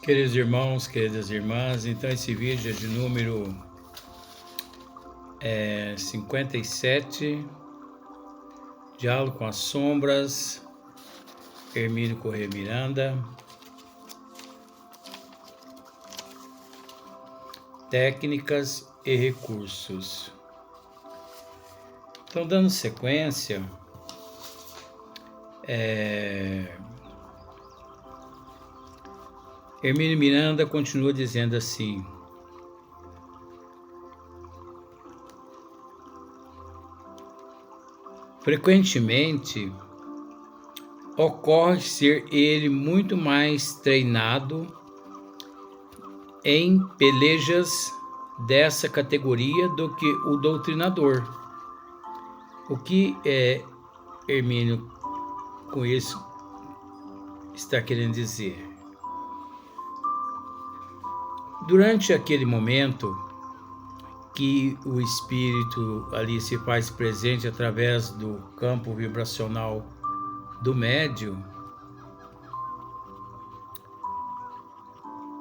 Queridos irmãos, queridas irmãs, então esse vídeo é de número 57, Diálogo com as Sombras, Hermínio Corrêa Miranda, técnicas e recursos. Então, dando sequência, Hermínio Miranda continua dizendo assim: frequentemente ocorre ser ele muito mais treinado em pelejas dessa categoria do que o doutrinador. O que Hermínio com isso está querendo dizer? Durante aquele momento que o espírito ali se faz presente através do campo vibracional do médium,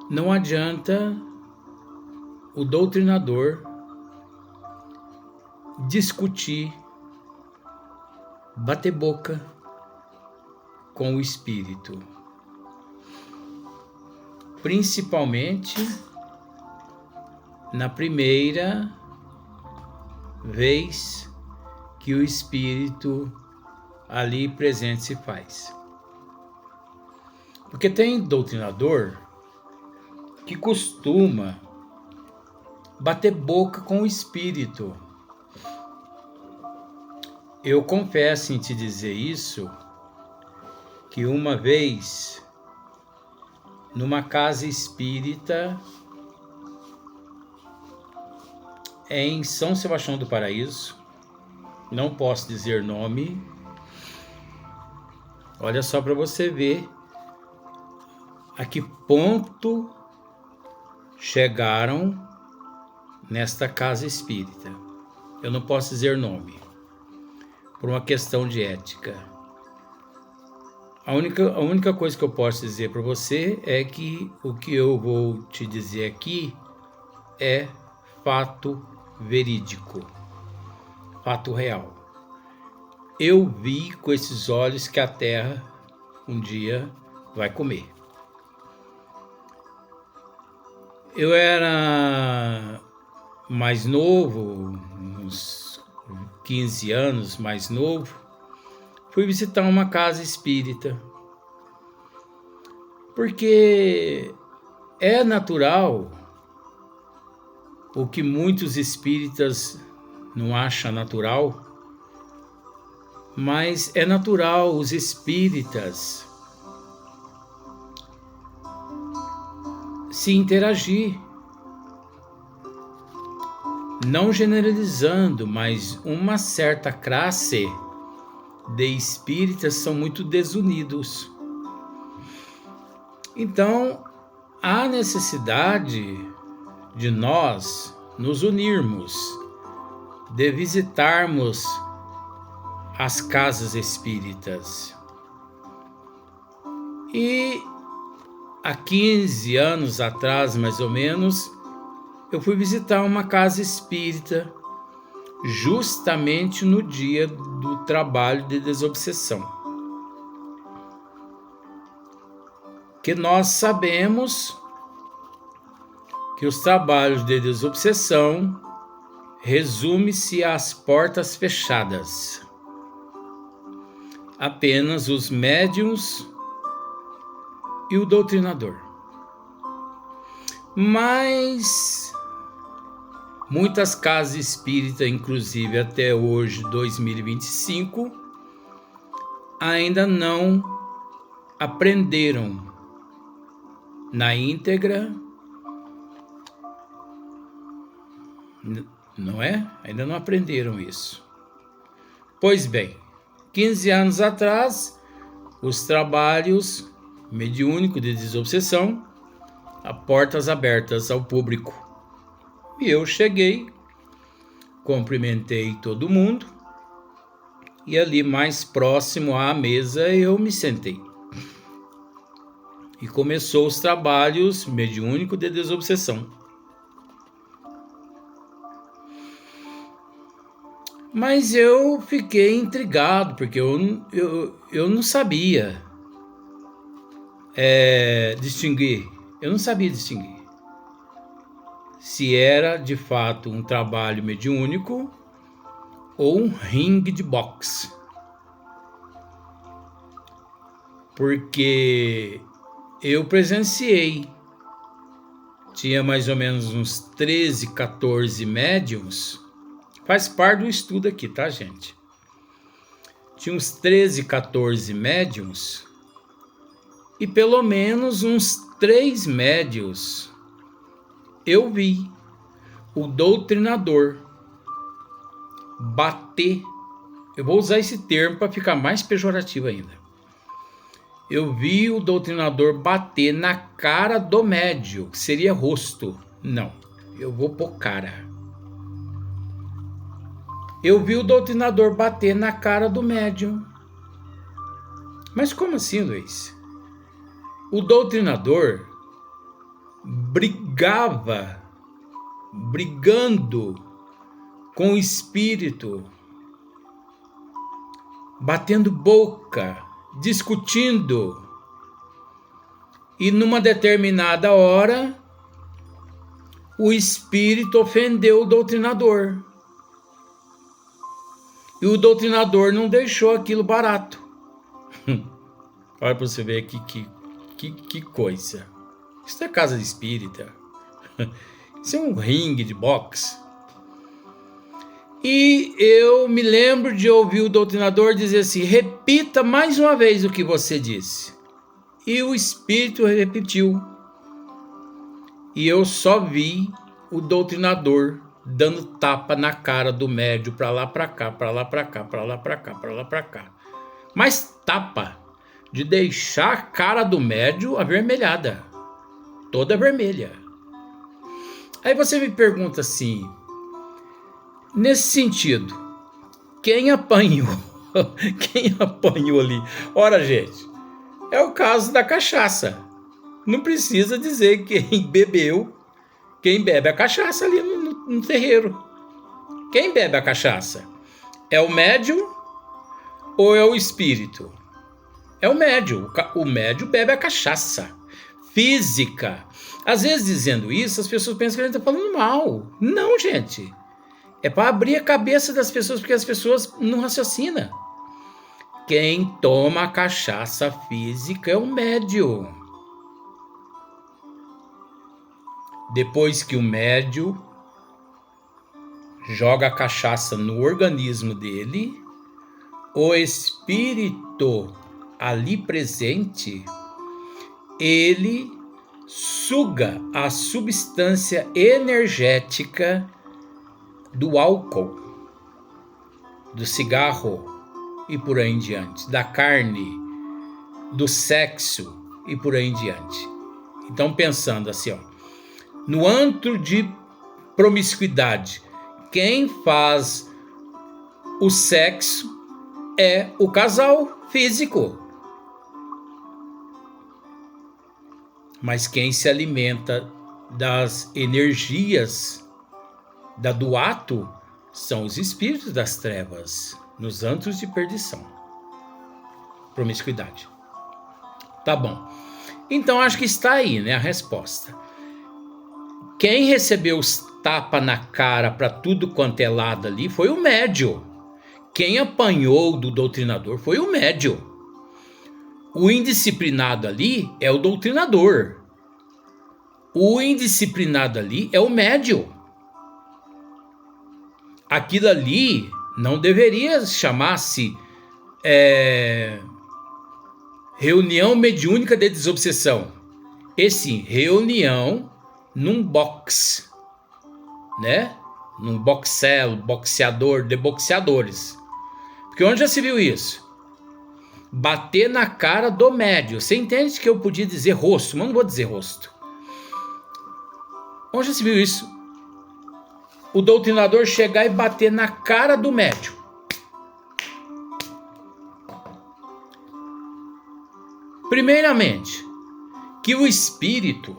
não adianta o doutrinador discutir, bater boca com o espírito, principalmente na primeira vez que o espírito ali presente se faz. Porque tem doutrinador que costuma bater boca com o espírito. Eu confesso em te dizer isso, que uma vez, numa casa espírita em São Sebastião do Paraíso, não posso dizer nome, olha só para você ver a que ponto chegaram nesta casa espírita. Eu não posso dizer nome, por uma questão de ética. A única coisa que eu posso dizer para você é que o que eu vou te dizer aqui é fato verídico, fato real. Eu vi com esses olhos que a terra um dia vai comer. Eu era mais novo, uns 15 anos mais novo, fui visitar uma casa espírita, porque é natural o que muitos espíritas não acham natural, mas é natural os espíritas se interagir, não generalizando, mas uma certa classe de espíritas são muito desunidos. Então, há necessidade de nós nos unirmos, de visitarmos as casas espíritas. E há 15 anos atrás, mais ou menos, eu fui visitar uma casa espírita justamente no dia do trabalho de desobsessão. Que nós sabemos que os trabalhos de desobsessão resume-se às portas fechadas. Apenas os médiuns e o doutrinador. Mas muitas casas espíritas, inclusive até hoje, 2025, ainda não aprenderam na íntegra, não é? Ainda não aprenderam isso. Pois bem, 15 anos atrás, os trabalhos mediúnicos de desobsessão, a portas abertas ao público. E eu cheguei, cumprimentei todo mundo, e ali mais próximo à mesa eu me sentei. e começou os trabalhos mediúnicos de desobsessão. Mas eu fiquei intrigado, porque eu não sabia distinguir. Eu não sabia distinguir se era de fato um trabalho mediúnico ou um ringue de boxe. Porque eu presenciei, tinha mais ou menos uns 13, 14 médiums, faz parte do estudo aqui, tá, gente? Tinha uns 13, 14 médiums e pelo menos uns 3 médiums eu vi o doutrinador bater. Eu vou usar esse termo para ficar mais pejorativo ainda. Eu vi o doutrinador bater na cara do médium, que seria rosto. Não, eu vou pôr cara. Eu vi o doutrinador bater na cara do médium. Mas como assim, Luiz? O doutrinador brigando com o espírito, batendo boca, discutindo. E numa determinada hora, o espírito ofendeu o doutrinador. E o doutrinador não deixou aquilo barato. Olha para você ver que coisa. Isso é casa de espírita. Isso é um ringue de boxe. E eu me lembro de ouvir o doutrinador dizer assim: repita mais uma vez o que você disse. E o espírito repetiu. E eu só vi o doutrinador dando tapa na cara do médium, para lá, para cá, para lá, para cá, para lá, para cá, para lá, para cá. Mas tapa de deixar a cara do médium avermelhada, toda vermelha. Aí você me pergunta assim, nesse sentido, quem apanhou? Quem apanhou ali? Ora, gente, é o caso da cachaça. Não precisa dizer quem bebeu, quem bebe a cachaça ali no terreiro. Quem bebe a cachaça? É o médium ou é o espírito? É o médium. O médium bebe a cachaça física. Às vezes, dizendo isso, as pessoas pensam que a gente está falando mal. Não, gente. É para abrir a cabeça das pessoas, porque as pessoas não raciocinam. Quem toma a cachaça física é o médium. Depois que o médium joga a cachaça no organismo dele, o espírito ali presente, ele suga a substância energética do álcool, do cigarro e por aí em diante, da carne, do sexo e por aí em diante. Então, pensando assim, ó, no antro de promiscuidade, quem faz o sexo é o casal físico. Mas quem se alimenta das energias do ato são os espíritos das trevas, nos antros de perdição. Promiscuidade. Tá bom. Então acho que está aí, né, a resposta. Quem recebeu os tapas na cara para tudo quanto é lado ali foi o médium. Quem apanhou do doutrinador foi o médium. O indisciplinado ali é o doutrinador. O indisciplinado ali é o médium. Aquilo ali não deveria chamar-se reunião mediúnica de desobsessão. E sim, reunião num box, né? Num boxelo, boxeador, de boxeadores. Porque onde já se viu isso? Bater na cara do médium. Você entende que eu podia dizer rosto, mas não vou dizer rosto. Onde já se viu isso? O doutrinador chegar e bater na cara do médium. Primeiramente, que o espírito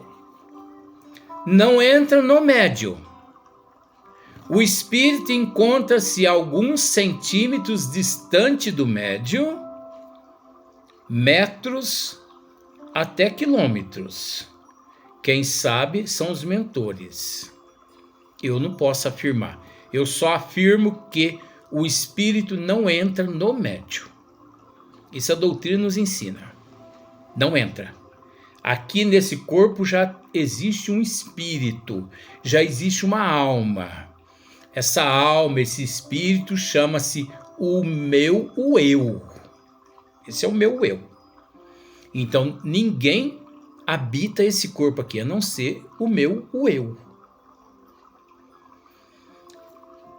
não entra no médium. O espírito encontra-se alguns centímetros distante do médium, metros até quilômetros. Quem sabe são os mentores. Eu não posso afirmar. Eu só afirmo que o espírito não entra no médium. Isso a doutrina nos ensina. Não entra. Aqui nesse corpo já existe um espírito, já existe uma alma. Essa alma, esse espírito chama-se o eu. Esse é o meu eu. Então ninguém habita esse corpo aqui, a não ser o eu.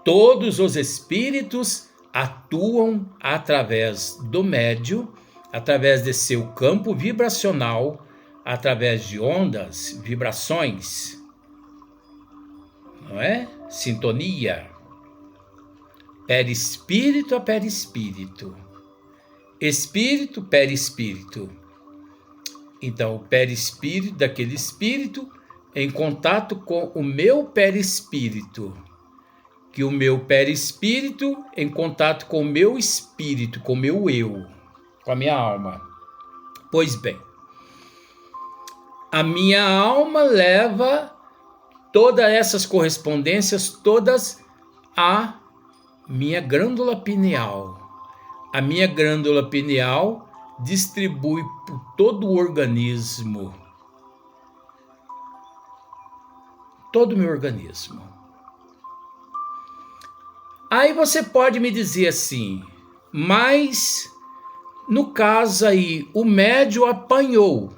Todos os espíritos atuam através do médium, através de seu campo vibracional, através de ondas, vibrações, não é? Sintonia, perispírito a perispírito, espírito, perispírito. Então, o perispírito daquele espírito em contato com o meu perispírito, que o meu perispírito em contato com o meu espírito, com o meu eu, com a minha alma. Pois bem, a minha alma leva todas essas correspondências todas à minha glândula pineal. A minha glândula pineal distribui por todo o organismo. Todo o meu organismo. Aí você pode me dizer assim, mas no caso aí, o médium apanhou.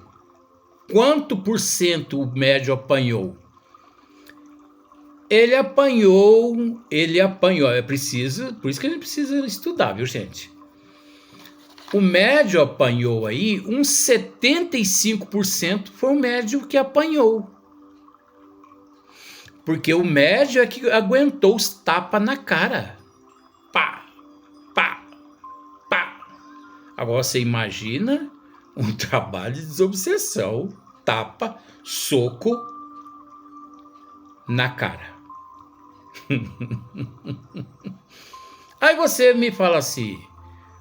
Quanto por cento o médium apanhou? Ele apanhou, é preciso, por isso que a gente precisa estudar, viu, gente? O médium apanhou aí, uns 75% foi o médium que apanhou. Porque o médium é que aguentou os tapas na cara. Pá, pá, pá. Agora você imagina um trabalho de desobsessão, tapa, soco na cara. Aí você me fala assim,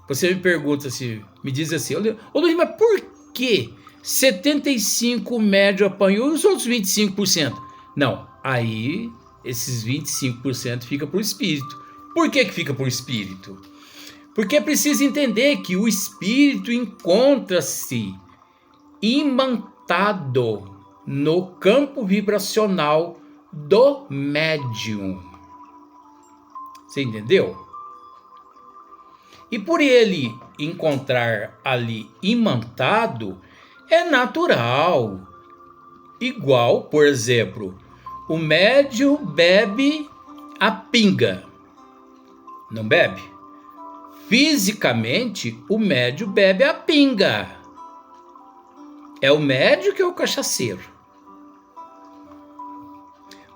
você me pergunta assim, me diz assim, ô Luiz, mas por que 75% médio apanhou e os outros 25%? Não, aí esses 25% fica por espírito. Por que fica por espírito? Porque é preciso entender que o espírito encontra-se imantado no campo vibracional do médium. Você entendeu? E por ele encontrar ali imantado, é natural. Igual, por exemplo, o médium bebe a pinga. Não bebe? Fisicamente, o médium bebe a pinga. É o médium que é o cachaceiro.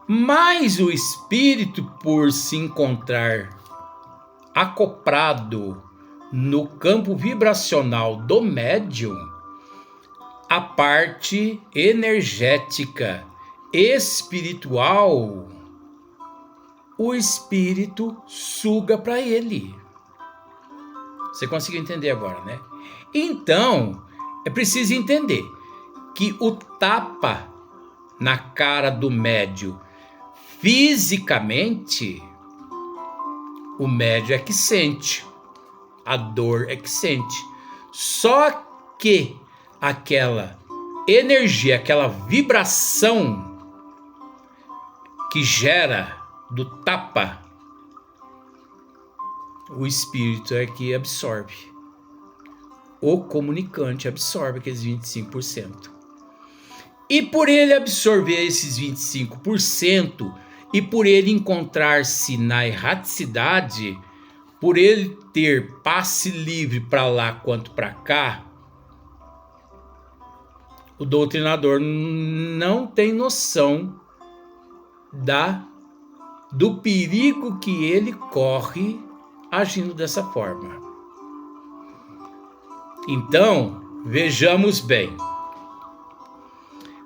Mas o espírito, por se encontrar acoplado no campo vibracional do médium, a parte energética, espiritual, o espírito suga para ele. Você conseguiu entender agora, né? Então, é preciso entender que o tapa na cara do médium, fisicamente, o médium é que sente, a dor é que sente. Só que aquela energia, aquela vibração que gera do tapa, o espírito é que absorve. O comunicante absorve aqueles 25%. E por ele absorver esses 25%, e por ele encontrar-se na erraticidade, por ele ter passe livre para lá quanto para cá, o doutrinador não tem noção do perigo que ele corre agindo dessa forma. Então, vejamos bem.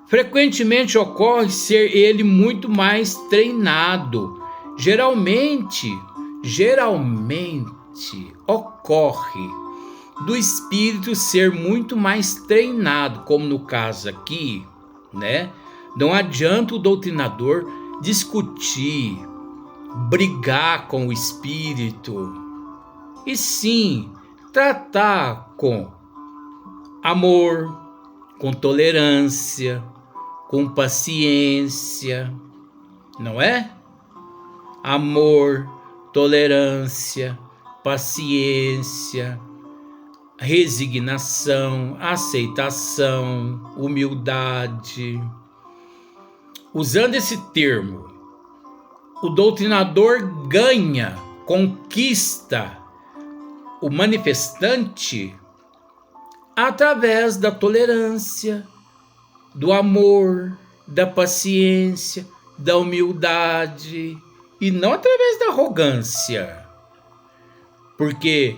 Frequentemente ocorre ser ele muito mais treinado. Geralmente ocorre do espírito ser muito mais treinado, como no caso aqui, né? Não adianta o doutrinador discutir, brigar com o espírito, e sim tratar com amor, com tolerância, com paciência, não é? Amor, tolerância, paciência, resignação, aceitação, humildade. Usando esse termo, o doutrinador ganha, conquista o manifestante através da tolerância, do amor, da paciência, da humildade, e não através da arrogância. Porque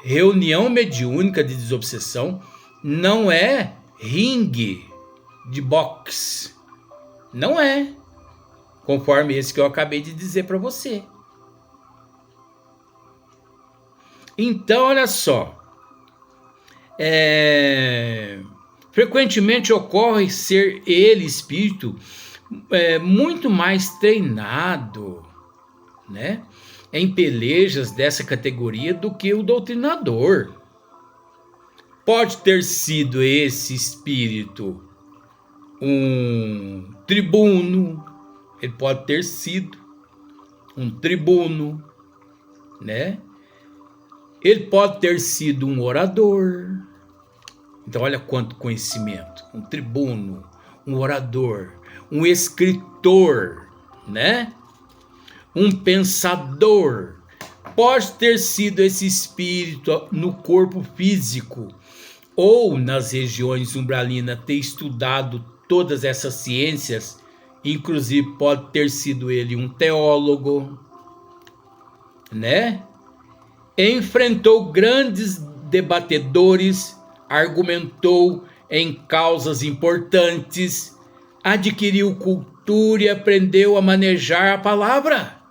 reunião mediúnica de desobsessão não é ringue de boxe. Não é. Conforme esse que eu acabei de dizer para você. Então, olha só. Frequentemente ocorre ser ele, espírito, muito mais treinado, né, em pelejas dessa categoria do que o doutrinador. Pode ter sido esse espírito um tribuno, ele pode ter sido um tribuno, né? Ele pode ter sido um orador. Então olha quanto conhecimento. Um tribuno, um orador, um escritor, né? Um pensador. Pode ter sido esse espírito no corpo físico ou nas regiões umbralinas, ter estudado todas essas ciências. Inclusive pode ter sido ele um teólogo, né? Enfrentou grandes debatedores, argumentou em causas importantes, adquiriu cultura e aprendeu a manejar a palavra.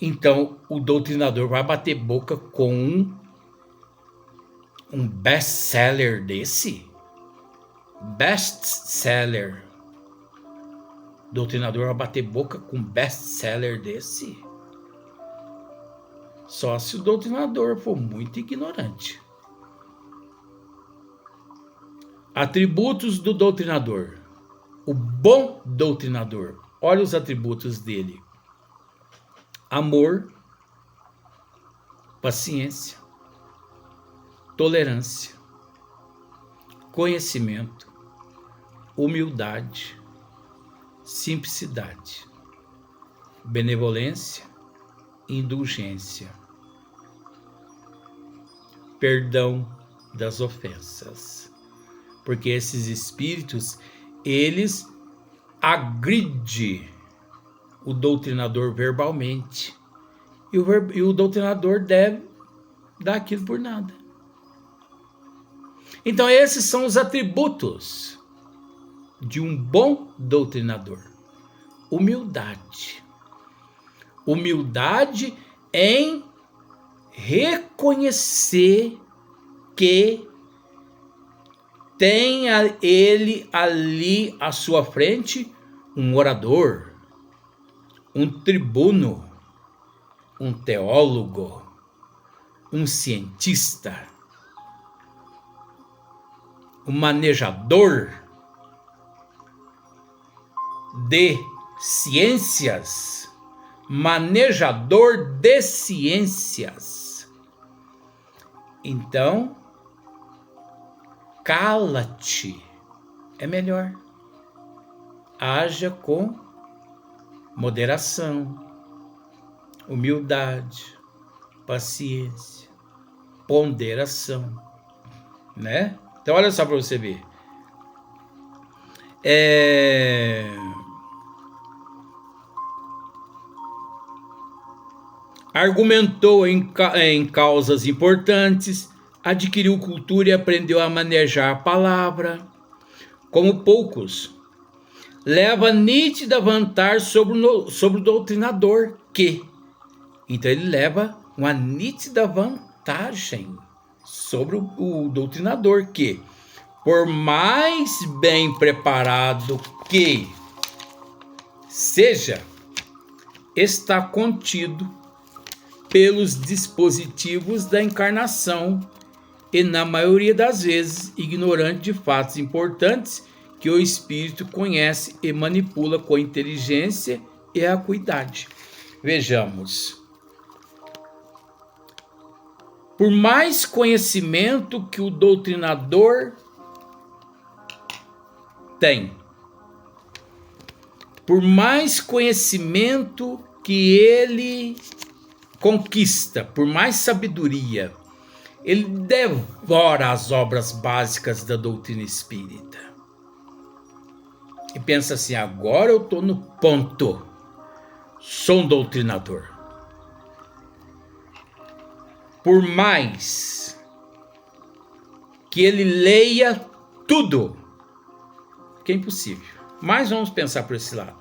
Então, o doutrinador vai bater boca com um best-seller desse? Best-seller. O doutrinador vai bater boca com um best-seller desse? Só se o doutrinador for muito ignorante. Atributos do doutrinador. O bom doutrinador. Olha os atributos dele. Amor, paciência, tolerância, conhecimento, humildade, simplicidade, benevolência, indulgência, perdão das ofensas. Porque esses espíritos, eles agridem o doutrinador verbalmente. E o doutrinador deve dar aquilo por nada. Então esses são os atributos de um bom doutrinador. Humildade. Humildade em reconhecer que tem ele ali à sua frente um orador, um tribuno, um teólogo, um cientista, um manejador de ciências, manejador de ciências. Então, cala-te, é melhor. Haja com moderação, humildade, paciência, ponderação, né? Então olha só para você ver. Argumentou em causas importantes, adquiriu cultura e aprendeu a manejar a palavra, como poucos, leva nítida vantagem sobre o doutrinador que. Então ele leva uma nítida vantagem sobre o doutrinador que, por mais bem preparado que seja, está contido pelos dispositivos da encarnação e, na maioria das vezes, ignorante de fatos importantes que o espírito conhece e manipula com inteligência e acuidade. Vejamos. Por mais conhecimento que o doutrinador tem, por mais conhecimento que ele conquista, por mais sabedoria, ele devora as obras básicas da doutrina espírita. E pensa assim, agora eu estou no ponto, sou um doutrinador. Por mais que ele leia tudo, que é impossível, mas vamos pensar por esse lado,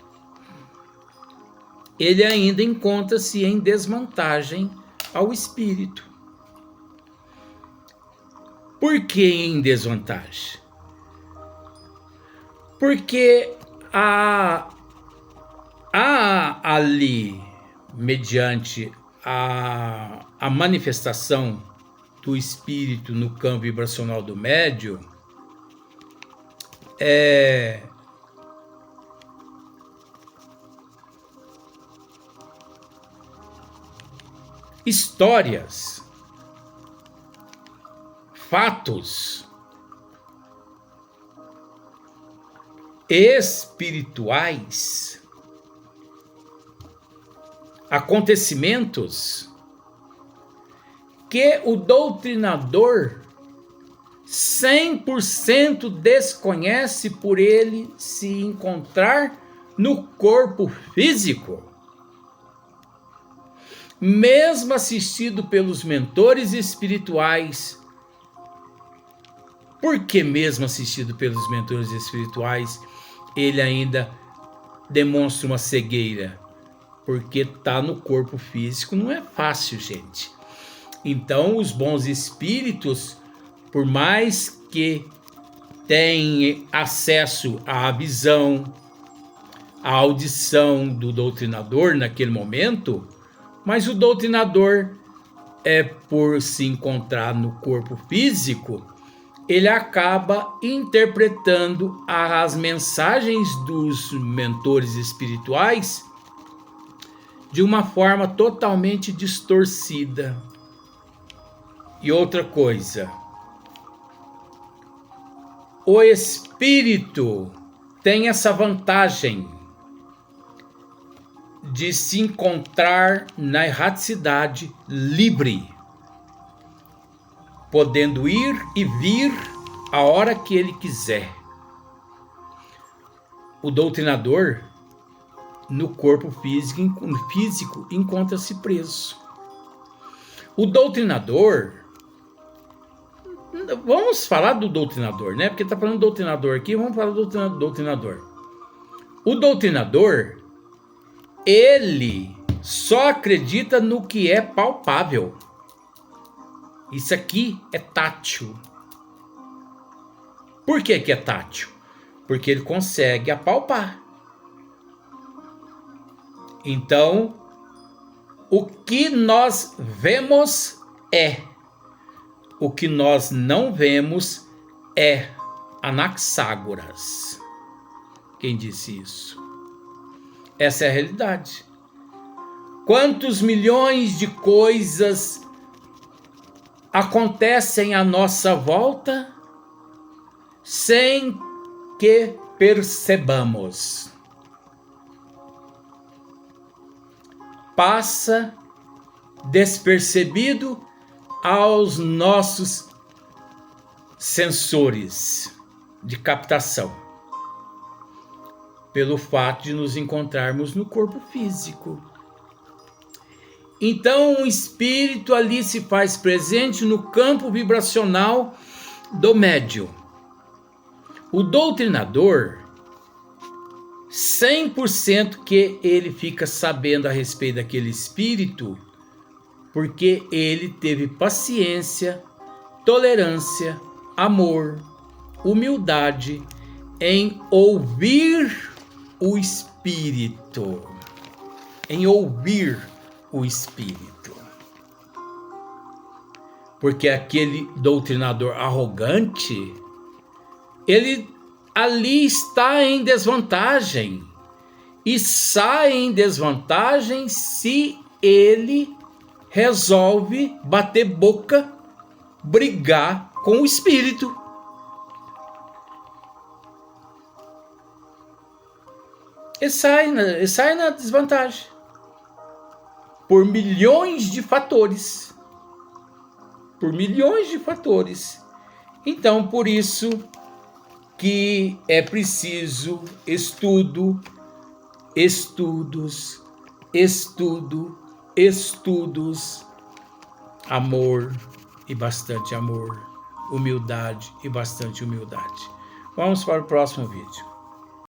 ele ainda encontra-se em desvantagem ao espírito. Por que em desvantagem? Porque há ali, mediante a manifestação do espírito no campo vibracional do médium, histórias, fatos espirituais, acontecimentos que o doutrinador 100% desconhece por ele se encontrar no corpo físico. Mesmo assistido pelos mentores espirituais. Por que mesmo assistido pelos mentores espirituais, ele ainda demonstra uma cegueira? Porque tá no corpo físico, não é fácil, gente. Então, os bons espíritos, por mais que tenham acesso à visão, à audição do doutrinador naquele momento, mas o doutrinador, por se encontrar no corpo físico, ele acaba interpretando as mensagens dos mentores espirituais de uma forma totalmente distorcida. E outra coisa, o espírito tem essa vantagem de se encontrar na erraticidade livre, podendo ir e vir a hora que ele quiser. O doutrinador, no corpo físico encontra-se preso. O doutrinador, vamos falar do doutrinador, né? Porque está falando doutrinador aqui, vamos falar do doutrinador. O doutrinador, ele só acredita no que é palpável. Isso aqui é tátil. Por que é tátil? Porque ele consegue apalpar. Então, o que nós vemos é. O que nós não vemos é Anaxágoras. Quem disse isso? Essa é a realidade. Quantos milhões de coisas acontecem à nossa volta sem que percebamos. Passa despercebido aos nossos sensores de captação, pelo fato de nos encontrarmos no corpo físico. Então, o espírito ali se faz presente no campo vibracional do médium. O doutrinador, 100% que ele fica sabendo a respeito daquele espírito, porque ele teve paciência, tolerância, amor, humildade em ouvir o espírito. Em ouvir o espírito. Porque aquele doutrinador arrogante, ele ali está em desvantagem. E sai em desvantagem se ele resolve bater boca, brigar com o espírito. Ele sai na desvantagem. Por milhões de fatores. Por milhões de fatores. Então, por isso que é preciso estudo, estudos, amor e bastante amor, humildade e bastante humildade. Vamos para o próximo vídeo.